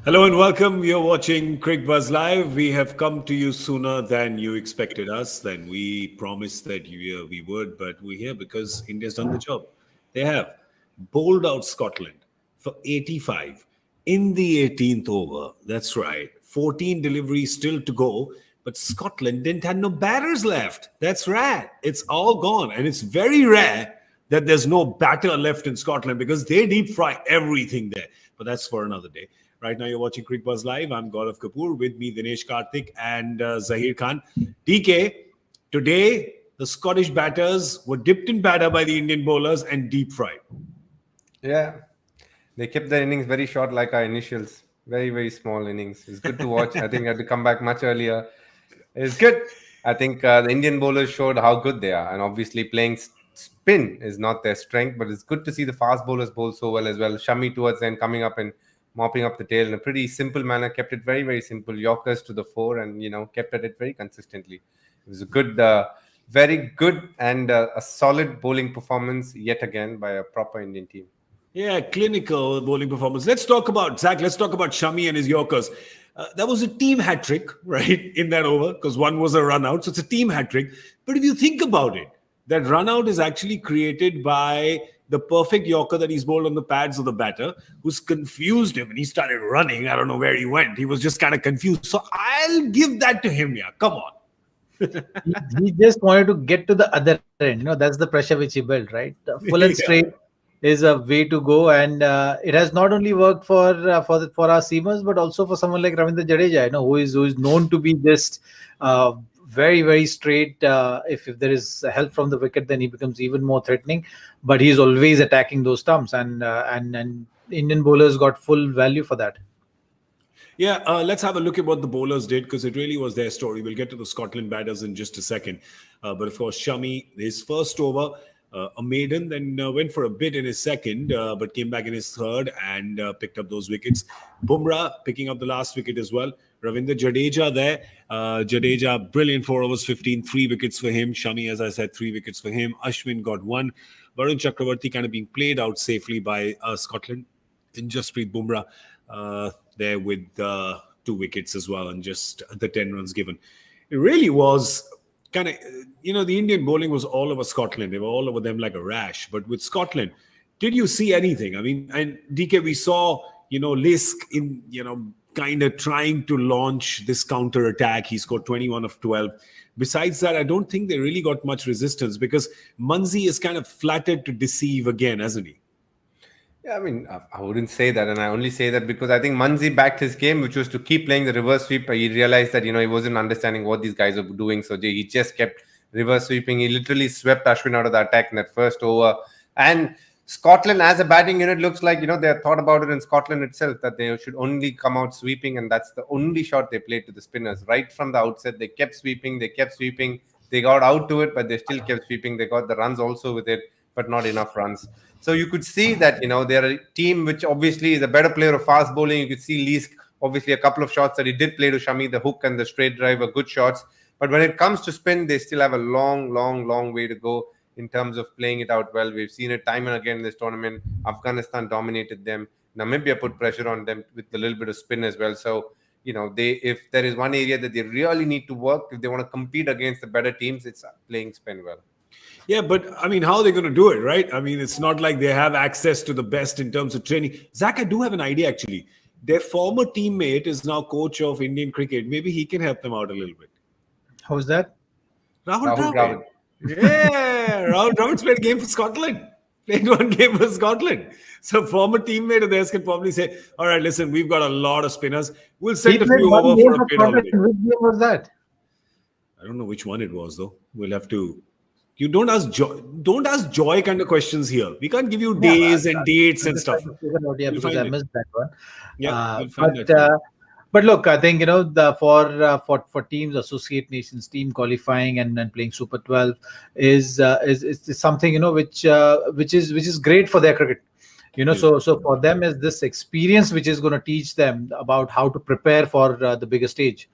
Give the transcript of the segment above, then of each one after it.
Hello and welcome. You're watching Cricbuzz Live. We have come to you sooner than you expected us, than we promised that we would, but we're here because India's done the job. They have bowled out Scotland for 85 in the 18th over. That's right. 14 deliveries still to go, but Scotland didn't have no batters left. That's right. It's all gone. And it's very rare that there's no batter left in Scotland because they deep fry everything there. But that's for another day. Right now, you're watching Cricbuzz Live. I'm Gaurav Kapur. With me, Dinesh Karthik and Zaheer Khan. DK, today, the Scottish batters were dipped in batter by the Indian bowlers and deep fried. Yeah, they kept their innings very short, like our initials. Very, very small innings. It's good to watch. I think I had to come back much earlier. It's good. I think the Indian bowlers showed how good they are. And obviously, playing spin is not their strength, but it's good to see the fast bowlers bowl so well as well. Shami towards then coming up and mopping up the tail in a pretty simple manner, kept it very, very simple. Yorkers to the fore and, kept at it very consistently. It was a good, very good and a solid bowling performance yet again by a proper Indian team. Yeah, clinical bowling performance. Let's talk about Shami and his Yorkers. That was a team hat trick, right, in that over, because one was a run out. So it's a team hat trick. But if you think about it, that run out is actually created by the perfect Yorker that he's bowled on the pads of the batter, who's confused him and he started running. I don't know where he went. He was just kind of confused. So I'll give that to him. Yeah, come on. he just wanted to get to the other end. That's the pressure which he built, right? Full and straight is a way to go, and it has not only worked for our seamers, but also for someone like Ravindra Jadeja, who is known to be just very, very straight. If there is help from the wicket, then he becomes even more threatening. But he's always attacking those stumps, and Indian bowlers got full value for that. Yeah, let's have a look at what the bowlers did, because it really was their story. We'll get to the Scotland batters in just a second. But of course, Shami, his first over, a maiden, then went for a bit in his second, but came back in his third and picked up those wickets. Bumrah picking up the last wicket as well. Ravindra Jadeja there. Jadeja, brilliant 4 overs, 15, 3 wickets for him. Shami, as I said, 3 wickets for him. Ashwin got 1. Varun Chakravarti kind of being played out safely by Scotland. And Jasprit Bumrah there with 2 wickets as well, and just the 10 runs given. It really was kind of, the Indian bowling was all over Scotland. They were all over them like a rash. But with Scotland, did you see anything? I mean, and DK, we saw, Lisk in, kind of trying to launch this counter attack. He scored 21 of 12. Besides that, I don't think they really got much resistance, because Munzi is kind of flattered to deceive again, hasn't he? Yeah, I mean, I wouldn't say that, and I only say that because I think Munzi backed his game, which was to keep playing the reverse sweep. He realized that, he wasn't understanding what these guys were doing, so he just kept reverse sweeping. He literally swept Ashwin out of the attack in that first over. And Scotland, as a batting unit, looks like, they had thought about it in Scotland itself, that they should only come out sweeping, and that's the only shot they played to the spinners. Right from the outset, they kept sweeping. They got out to it, but they still kept sweeping. They got the runs also with it, but not enough runs. So you could see that, they're a team which obviously is a better player of fast bowling. You could see Leask, obviously a couple of shots that he did play to Shami, the hook and the straight drive are good shots. But when it comes to spin, they still have a long, long, long way to go in terms of playing it out well. We've seen it time and again in this tournament. Afghanistan dominated them. Namibia put pressure on them with a little bit of spin as well. So, if there is one area that they really need to work, if they want to compete against the better teams, it's playing spin well. Yeah, but I mean, how are they going to do it, right? I mean, it's not like they have access to the best in terms of training. Zach, I do have an idea, actually. Their former teammate is now coach of Indian cricket. Maybe he can help them out a little bit. How's that? Rahul Dravid. Yeah, Rahul Dravid's played a game for Scotland. Played one game for Scotland. So former teammate of theirs can probably say, all right, listen, we've got a lot of spinners. We'll send a few over for a bit holiday. Which game was that? I don't know which one it was, though. We'll have to... You don't ask Joy kind of questions here. We can't give you days and dates and stuff. Because I missed that one. Yeah, but look, I think for teams, associate nations, team qualifying and playing Super 12 is something which is great for their cricket. So for them is this experience which is going to teach them about how to prepare for the bigger stage.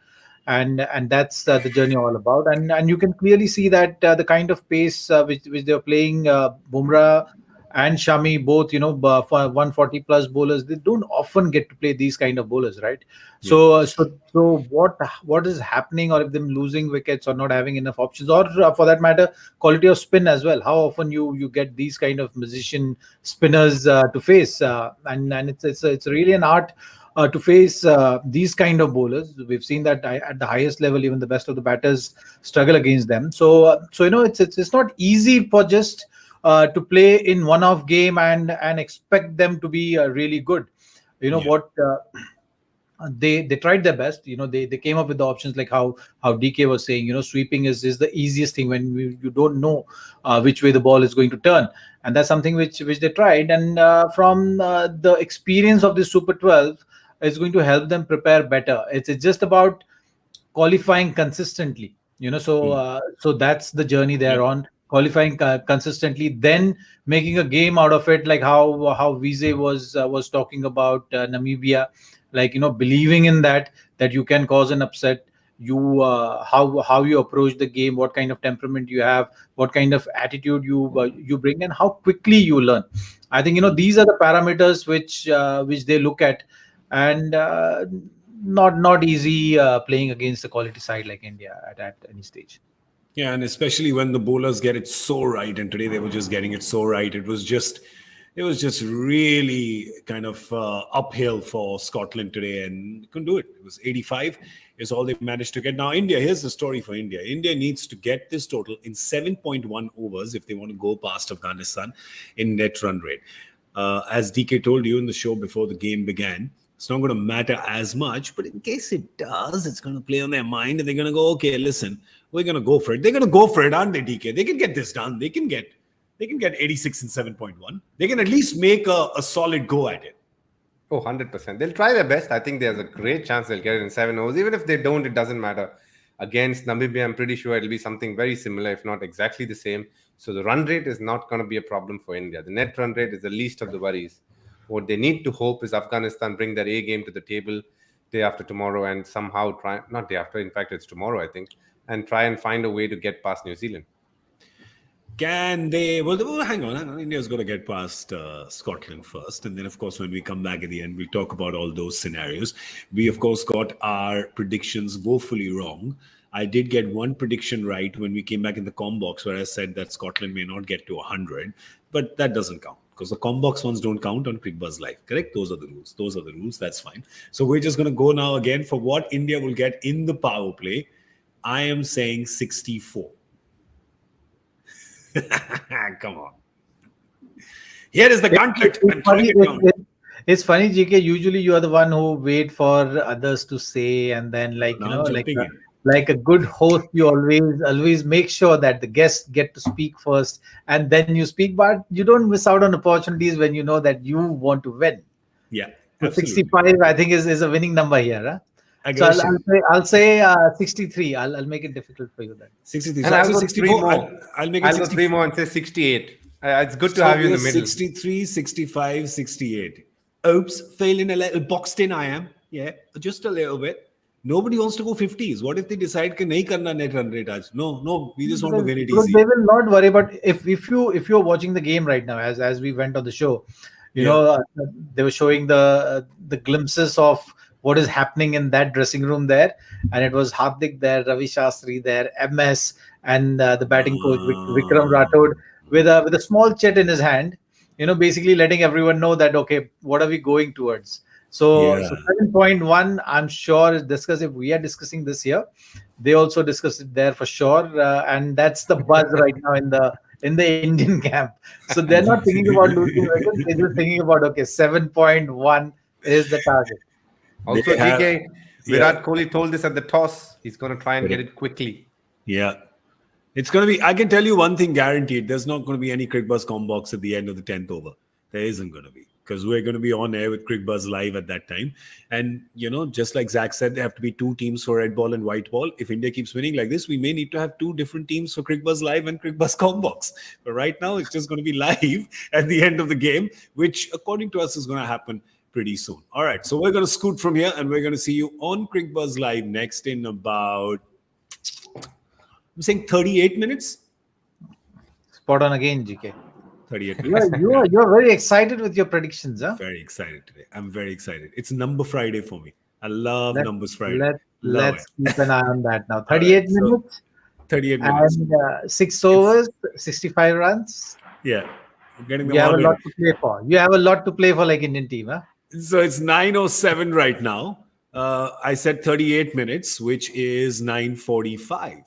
And that's the journey all about. And you can clearly see that the kind of pace which they're playing, Bumrah and Shami, both, for 140 plus bowlers, they don't often get to play these kind of bowlers, right? Yeah. So what is happening, or if them losing wickets or not having enough options, or for that matter, quality of spin as well. How often you get these kind of musician spinners to face, and it's really an art to face these kind of bowlers. We've seen that at the highest level, even the best of the batters struggle against them. So it's not easy for just to play in one-off game and expect them to be really good. You know Yeah. what? They tried their best. They came up with the options, like how DK was saying. Sweeping is the easiest thing when you don't know which way the ball is going to turn, and that's something which they tried. And from the experience of the Super 12, it's going to help them prepare better. It's just about qualifying consistently. So that's the journey they're Yep. on, qualifying consistently, then making a game out of it, like how Vize was talking about Namibia, like, believing in that you can cause an upset. How you approach the game, what kind of temperament you have, what kind of attitude you bring, and how quickly you learn. I think, these are the parameters which they look at. And not easy playing against a quality side like India at any stage. Yeah, and especially when the bowlers get it so right, and today they were just getting it so right. It was just really kind of uphill for Scotland today, and couldn't do it. It was 85 is all they managed to get. Now, India, here's the story for India. India needs to get this total in 7.1 overs if they want to go past Afghanistan in net run rate. As DK told you in the show before the game began, it's not going to matter as much, but in case it does, it's going to play on their mind, and they're going to go, okay, listen, we're going to go for it. They're going to go for it, aren't they, DK? They can get this done. They can get 86 and 7.1. They can at least make a solid go at it. Oh, 100%. They'll try their best. I think there's a great chance they'll get it in 7 overs. Even if they don't, it doesn't matter. Against Namibia, I'm pretty sure it'll be something very similar, if not exactly the same. So the run rate is not going to be a problem for India. The net run rate is the least of the worries. What they need to hope is Afghanistan bring their A game to the table day after tomorrow and somehow try, not day after, in fact, it's tomorrow, I think, and try and find a way to get past New Zealand. Can they? Well, hang on. India's got to get past Scotland first. And then, of course, when we come back at the end, we'll talk about all those scenarios. We, of course, got our predictions woefully wrong. I did get one prediction right when we came back in the com box, where I said that Scotland may not get to 100, but that doesn't count because the com box ones don't count on Cricbuzz Live. Correct? Those are the rules. Those are the rules. That's fine. So we're just going to go now again for what India will get in the power play. I am saying 64. Come on. Here is the gauntlet. I'm throwing it down. It's funny, GK. Usually, you are the one who wait for others to say, and then, like, Now I'm jumping in. like a good host, you always make sure that the guests get to speak first, and then you speak. But you don't miss out on opportunities when you know that you want to win. Yeah, So absolutely. 65, I think, is a winning number here. Huh? So I'll say 63. I'll make it difficult for you then. 63. And So I'll say go 64. three more. I'll make it I'll go 64. 3 more and say 68. It's good to So have you in the we're middle. 63, 65, 68. Oops, feeling a little boxed in I am. Yeah, just a little bit. Nobody wants to go 50s. What if they decide कि नहीं करना net run rate आज? No, we just want to win it Because easy. they will not worry about if you're watching the game right now, as we went on the show, they were showing the glimpses of what is happening in that dressing room there, and it was Hardik there, Ravi Shastri there, MS, and the batting coach Vikram Rathod with a small chit in his hand, basically letting everyone know that, okay, what are we going towards? So Yeah. 7.1, I'm sure is discussed. If we are discussing this here, they also discussed it there for sure, and that's the buzz right now in the Indian camp. So they're not thinking about losing wickets; they're just thinking about, okay, 7.1 is the target. Also, They have- GK, Virat Kohli told this at the toss. He's going to try and get it quickly. Yeah. It's going to be, I can tell you one thing guaranteed. There's not going to be any Cricbuzz combox at the end of the 10th over. There isn't going to be, because we're going to be on air with Cricbuzz Live at that time. And, just like Zach said, there have to be 2 teams for red ball and white ball. If India keeps winning like this, we may need to have 2 different teams for Cricbuzz Live and Cricbuzz combox. But right now, it's just going to be live at the end of the game, which, according to us, is going to happen pretty soon. All right. So we're going to scoot from here, and we're going to see you on Cricbuzz Live next in about, I'm saying 38 minutes. Spot on again, GK. 38 You are, minutes. you are, you are very excited with your predictions, huh? Very excited today. I'm very excited. It's Number Friday for me. I love Let, Numbers Friday. let, Love let's it. keep an eye on that now. All right. 38 So minutes 38 minutes. and 6 It's overs, 65 runs. yeah. I'm getting them You have all a lot ready. to play for. You have a lot to play for, like Indian team, huh? So it's 9:07 right now. I said 38 minutes, which is 9:45.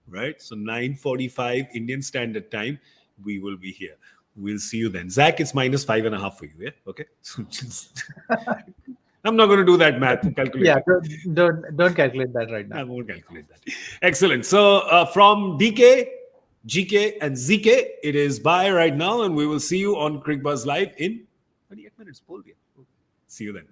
Right? So 9:45 Indian Standard Time. We will be here. We'll see you then. Zach, it's -5.5 for you. Yeah. Okay. So just I'm not going to do that math Yeah, calculator. don't calculate that right I now. won't calculate that. Excellent. So from DK, GK, and ZK, it is bye right now, and we will see you on Cricbuzz Live in 38 minutes. See you then.